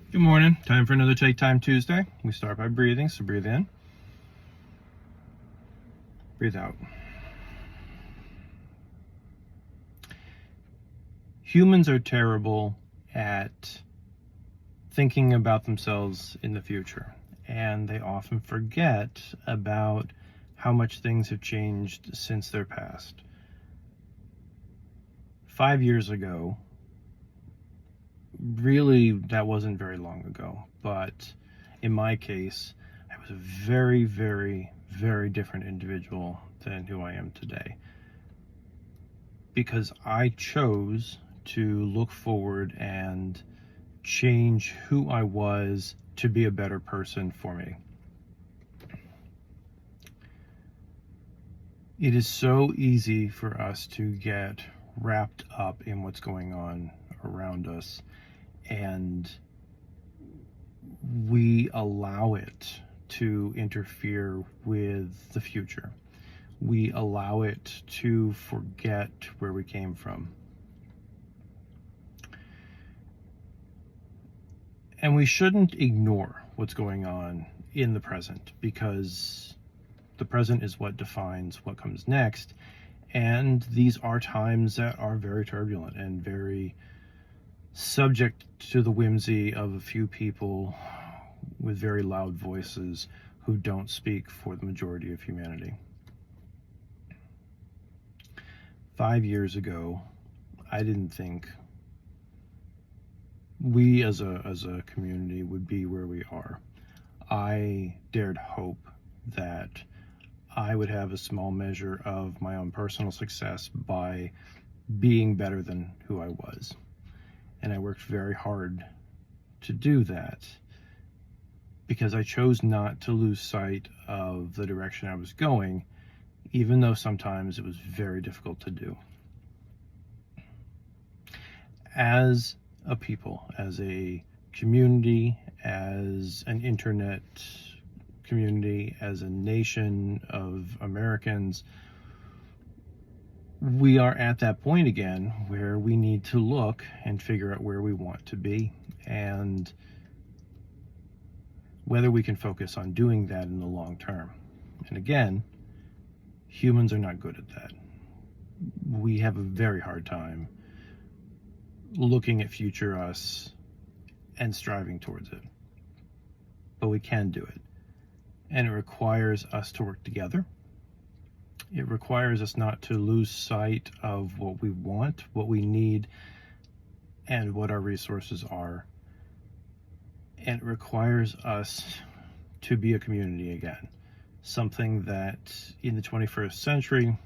Good morning. Time for another Take Time Tuesday. We start by breathing, so breathe in, breathe out. Humans are terrible at thinking about themselves in the future, and they often forget about how much things have changed since their past. 5 years ago, really, that wasn't very long ago, but in my case, I was a very, very, very different individual than who I am today, because I chose to look forward and change who I was to be a better person for me. It is so easy for us to get wrapped up in what's going on around us, and we allow it to interfere with the future. We allow it to forget where we came from. And we shouldn't ignore what's going on in the present, because the present is what defines what comes next. And these are times that are very turbulent and very subject to the whimsy of a few people with very loud voices who don't speak for the majority of humanity. 5 years ago, I didn't think we as a community would be where we are. I dared hope that I would have a small measure of my own personal success by being better than who I was. And I worked very hard to do that, because I chose not to lose sight of the direction I was going, even though sometimes it was very difficult to do. As a people, as a community, as an internet community, as a nation of Americans, we are at that point again where we need to look and figure out where we want to be, and whether we can focus on doing that in the long term. And again, humans are not good at that. We have a very hard time looking at future us and striving towards it. But we can do it. And it requires us to work together. It requires us not to lose sight of what we want, what we need, and what our resources are. And it requires us to be a community again. Something that in the 21st century,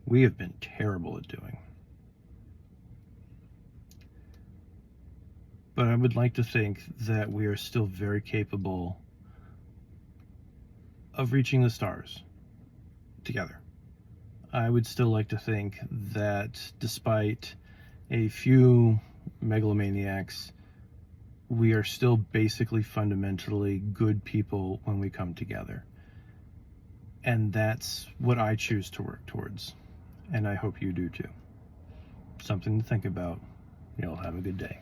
we have been terrible at doing. But I would like to think that we are still very capable of reaching the stars together. I would still like to think that despite a few megalomaniacs, we are still basically fundamentally good people when we come together. And that's what I choose to work towards. And I hope you do too. Something to think about. You'll have a good day.